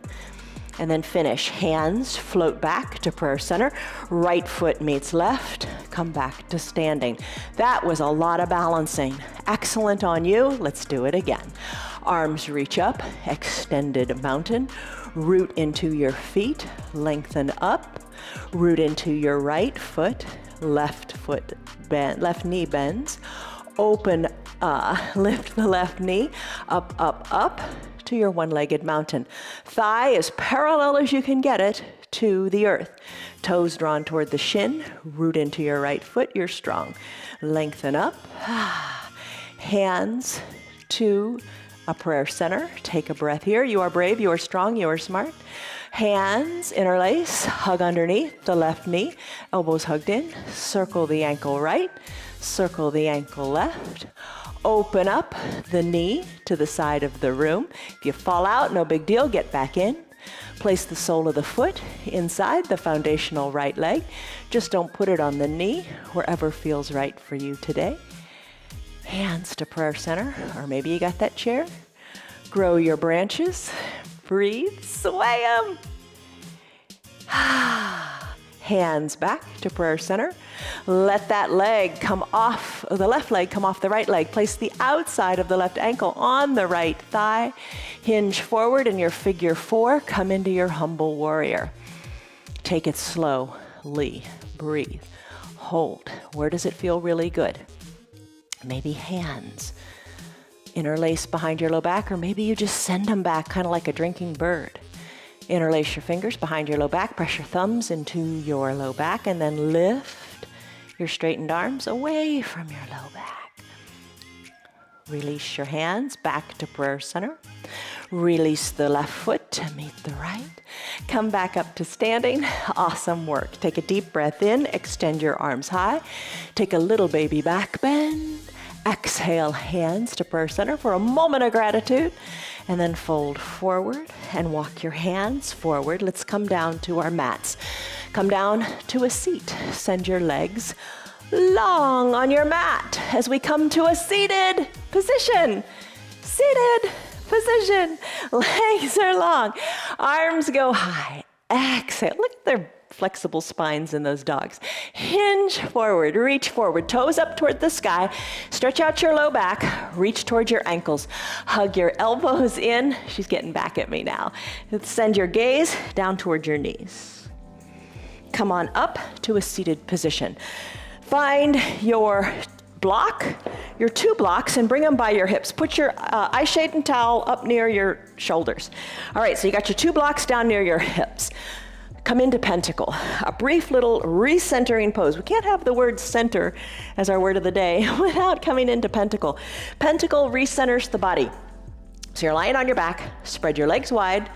And then finish. Hands float back to prayer center. Right foot meets left. Come back to standing. That was a lot of balancing. Excellent on you. Let's do it again. Arms reach up. Extended mountain. Root into your feet. Lengthen up. Root into your right foot. Left foot bend. Left knee bends. Open. Lift the left knee. Up, up, up. To your one-legged mountain. Thigh as parallel as you can get it to the earth. Toes drawn toward the shin. Root into your right foot. You're strong. Lengthen up. Hands to a prayer center. Take a breath here. You are brave. You are strong. You are smart. Hands interlace. Hug underneath the left knee. Elbows hugged in. Circle the ankle right. Circle the ankle left. Open up the knee to the side of the room. If you fall out, no big deal, get back in. Place the sole of the foot inside the foundational right leg. Just don't put it on the knee, wherever feels right for you today. Hands to prayer center, or maybe you got that chair. Grow your branches. Breathe, sway them. Hands back to prayer center. Let that leg come off, the left leg come off the right leg. Place the outside of the left ankle on the right thigh. Hinge forward in your figure 4. Come into your humble warrior. Take it slowly. Breathe. Hold. Where does it feel really good? Maybe hands interlace behind your low back, or maybe you just send them back, kind of like a drinking bird. Interlace your fingers behind your low back, press your thumbs into your low back, and then lift your straightened arms away from your low back. Release your hands back to prayer center. Release the left foot to meet the right. Come back up to standing. Awesome work. Take a deep breath in, extend your arms high. Take a little baby back bend. Exhale, hands to prayer center for a moment of gratitude. And then fold forward and walk your hands forward. Let's come down to our mats. Come down to a seat. Send your legs long on your mat as we come to a seated position. Seated position. Legs are long. Arms go high. Exhale. Look at their flexible spines in those dogs. Hinge forward, reach forward, toes up toward the sky. Stretch out your low back, reach towards your ankles. Hug your elbows in. She's getting back at me now. Send your gaze down toward your knees. Come on up to a seated position. Find your block, your 2 blocks, and bring them by your hips. Put your eye shade and towel up near your shoulders. All right, so you got your 2 blocks down near your hips. Come into pentacle, a brief little recentering pose. We can't have the word center as our word of the day without coming into pentacle. Pentacle recenters the body. So you're lying on your back, spread your legs wide,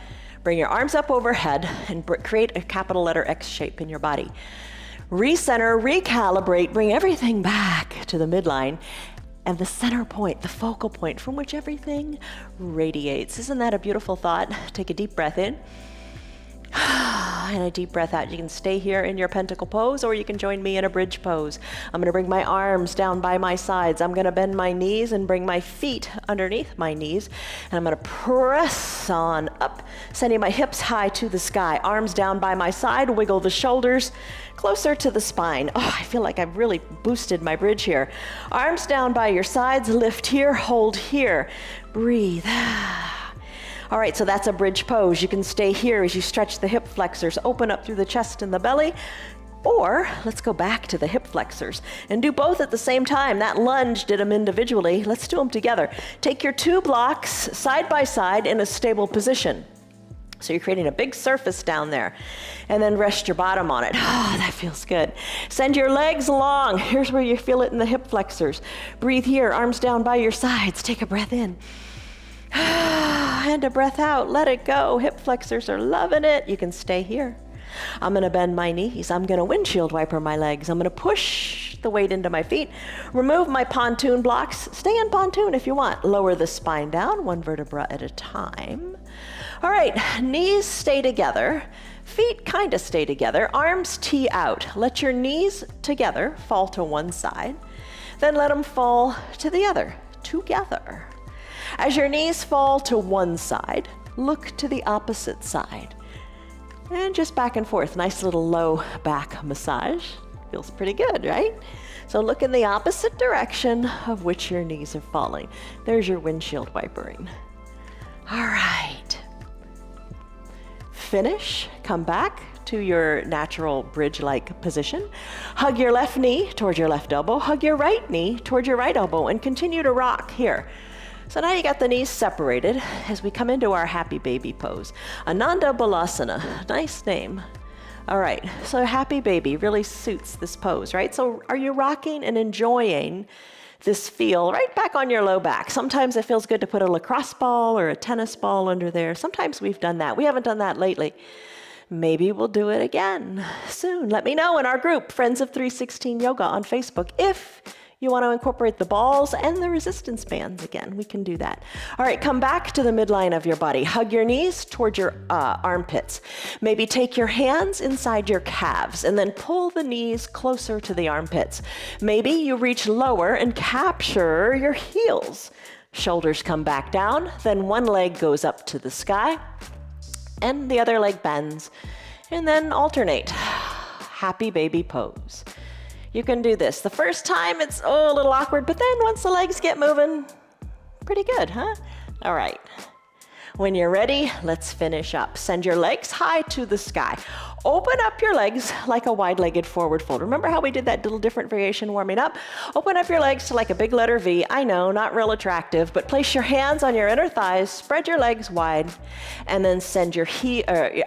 bring your arms up overhead, and create a capital letter X shape in your body. Recenter, recalibrate, bring everything back to the midline and the center point, the focal point from which everything radiates. Isn't that a beautiful thought? Take a deep breath in. And a deep breath out. You can stay here in your pentacle pose, or you can join me in a bridge pose. I'm going to bring my arms down by my sides. I'm going to bend my knees and bring my feet underneath my knees. And I'm going to press on up, sending my hips high to the sky. Arms down by my side. Wiggle the shoulders closer to the spine. Oh, I feel like I've really boosted my bridge here. Arms down by your sides. Lift here, hold here. Breathe. All right, so that's a bridge pose. You can stay here as you stretch the hip flexors, open up through the chest and the belly, or let's go back to the hip flexors and do both at the same time. That lunge did them individually. Let's do them together. Take your 2 blocks side by side in a stable position. So you're creating a big surface down there, and then rest your bottom on it. Oh, that feels good. Send your legs long. Here's where you feel it in the hip flexors. Breathe here, arms down by your sides. Take a breath in. And a breath out. Let it go. Hip flexors are loving it. You can stay here. I'm going to bend my knees. I'm going to windshield wiper my legs. I'm going to push the weight into my feet. Remove my pontoon blocks. Stay in pontoon if you want. Lower the spine down, 1 vertebra at a time. All right, knees stay together. Feet kind of stay together. Arms tee out. Let your knees together fall to one side. Then let them fall to the other, together. As your knees fall to one side, look to the opposite side. And just back and forth, nice little low back massage. Feels pretty good, right? So look in the opposite direction of which your knees are falling. There's your windshield wipering. All right. Finish, come back to your natural bridge-like position. Hug your left knee toward your left elbow. Hug your right knee toward your right elbow and continue to rock here. So now you got the knees separated as we come into our happy baby pose. Ananda Balasana, nice name. All right, so happy baby really suits this pose, right? So are you rocking and enjoying this feel right back on your low back? Sometimes it feels good to put a lacrosse ball or a tennis ball under there. Sometimes we've done that. We haven't done that lately. Maybe we'll do it again soon. Let me know in our group, Friends of 316 Yoga on Facebook, if You want to incorporate the balls and the resistance bands again. We can do that. All right, come back to the midline of your body. Hug your knees towards your armpits. Maybe take your hands inside your calves and then pull the knees closer to the armpits. Maybe you reach lower and capture your heels. Shoulders come back down, then one leg goes up to the sky and the other leg bends, and then alternate. Happy baby pose. You can do this. The first time it's a little awkward, but then once the legs get moving, pretty good, huh? All right. When you're ready, let's finish up. Send your legs high to the sky. Open up your legs like a wide-legged forward fold. Remember how we did that little different variation warming up? Open up your legs to like a big letter V. I know, not real attractive, but place your hands on your inner thighs, spread your legs wide, and then send your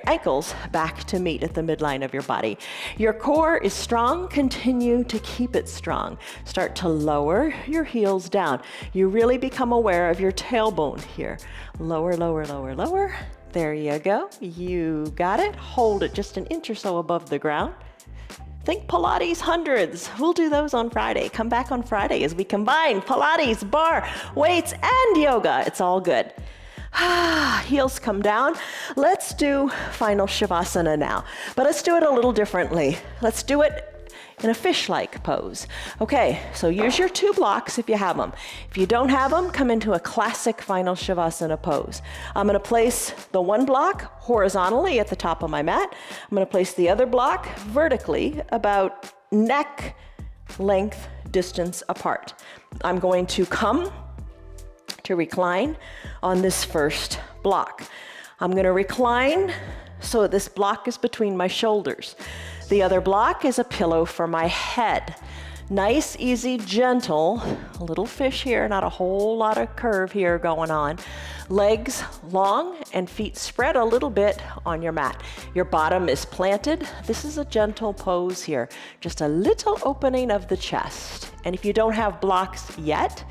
ankles back to meet at the midline of your body. Your core is strong. Continue to keep it strong. Start to lower your heels down. You really become aware of your tailbone here. Lower, lower, lower, lower. There you go. You got it. Hold it just an inch or so above the ground. Think Pilates hundreds. We'll do those on Friday. Come back on Friday as we combine Pilates, bar, weights, and yoga. It's all good. Heels come down. Let's do final Shavasana now, but let's do it a little differently. Let's do it in a fish-like pose. Okay, so use your 2 blocks if you have them. If you don't have them, come into a classic final Shavasana pose. I'm gonna place the 1 block horizontally at the top of my mat. I'm gonna place the other block vertically about neck length distance apart. I'm going to come to recline on this first block. I'm gonna recline so this block is between my shoulders. The other block is a pillow for my head. Nice, easy, gentle, a little fish here, not a whole lot of curve here going on. Legs long and feet spread a little bit on your mat. Your bottom is planted. This is a gentle pose here, just a little opening of the chest. And if you don't have blocks yet,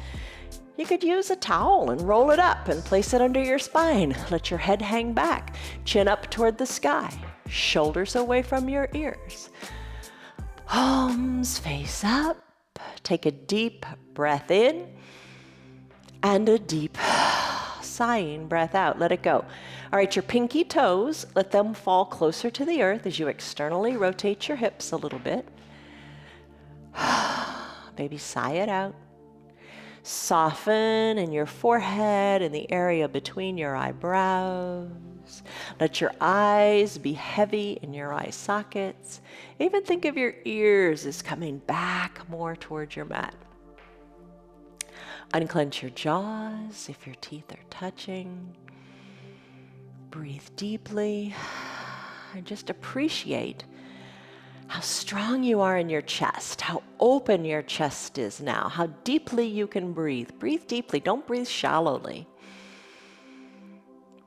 you could use a towel and roll it up and place it under your spine. Let your head hang back, chin up toward the sky. Shoulders away from your ears. Palms face up. Take a deep breath in and a deep sighing breath out. Let it go. All right, your pinky toes, let them fall closer to the earth as you externally rotate your hips a little bit. Maybe sigh it out. Soften in your forehead and the area between your eyebrows. Let your eyes be heavy in your eye sockets. Even think of your ears as coming back more towards your mat. Unclench your jaws if your teeth are touching. Breathe deeply and just appreciate how strong you are in your chest, how open your chest is now, how deeply you can breathe. Breathe deeply, don't breathe shallowly.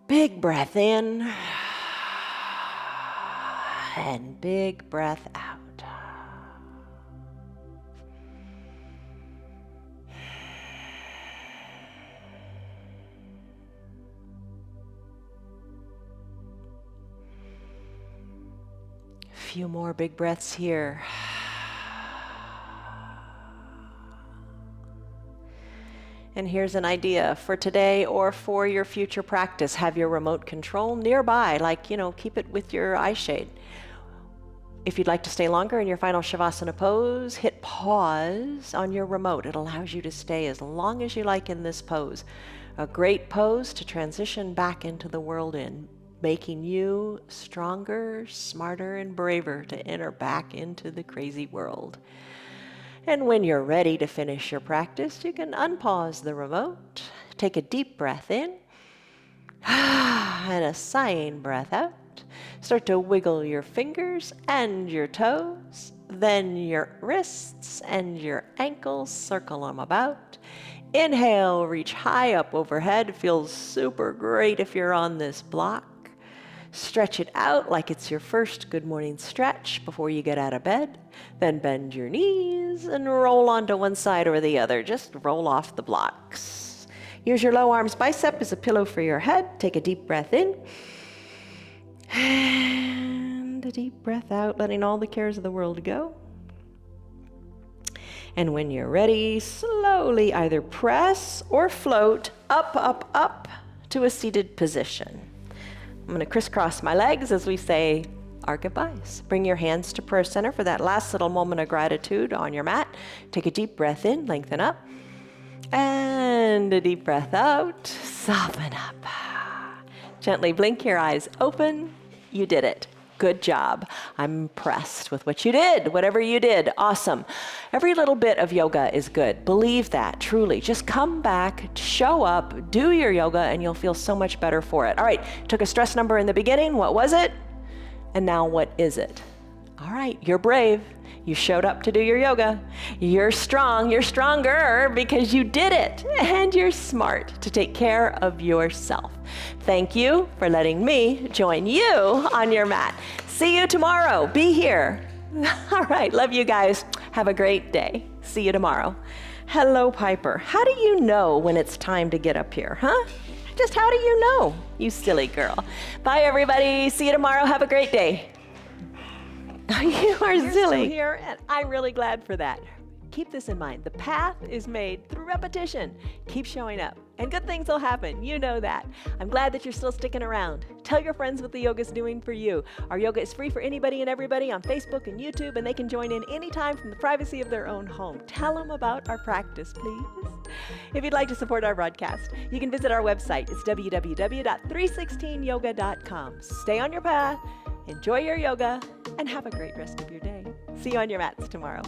Big breath in and big breath out. A few more big breaths here. And here's an idea for today or for your future practice. Have your remote control nearby, like, keep it with your eye shade. If you'd like to stay longer in your final Shavasana pose, hit pause on your remote. It allows you to stay as long as you like in this pose. A great pose to transition back into the world in, making you stronger, smarter, and braver to enter back into the crazy world. And when you're ready to finish your practice, you can unpause the remote, take a deep breath in, and a sighing breath out. Start to wiggle your fingers and your toes, then your wrists and your ankles, circle them about. Inhale, reach high up overhead. Feels super great if you're on this block. Stretch it out like it's your first good morning stretch before you get out of bed. Then bend your knees and roll onto one side or the other. Just roll off the blocks. Use your low arms bicep as a pillow for your head. Take a deep breath in. And a deep breath out, letting all the cares of the world go. And when you're ready, slowly either press or float up, up, up to a seated position. I'm going to crisscross my legs as we say our goodbyes. Bring your hands to prayer center for that last little moment of gratitude on your mat. Take a deep breath in, lengthen up. And a deep breath out, soften up. Gently blink your eyes open. You did it. Good job. I'm impressed with what you did. Whatever you did, awesome. Every little bit of yoga is good. Believe that, truly. Just come back, show up, do your yoga, and you'll feel so much better for it. All right, took a stress number in the beginning. What was it? And now what is it? All right, you're brave. You showed up to do your yoga. You're strong. You're stronger because you did it. And you're smart to take care of yourself. Thank you for letting me join you on your mat. See you tomorrow. Be here. All right, love you guys. Have a great day. See you tomorrow. Hello, Piper. How do you know when it's time to get up here, huh? Just how do you know? You silly girl. Bye, everybody. See you tomorrow. Have a great day. You are You're silly. still here, and I'm really glad for that. Keep this in mind. The path is made through repetition. Keep showing up, and good things will happen. You know that. I'm glad that you're still sticking around. Tell your friends what the yoga's doing for you. Our yoga is free for anybody and everybody on Facebook and YouTube, and they can join in anytime from the privacy of their own home. Tell them about our practice, please. If you'd like to support our broadcast, you can visit our website. It's www.316yoga.com. Stay on your path, enjoy your yoga, and have a great rest of your day. See you on your mats tomorrow.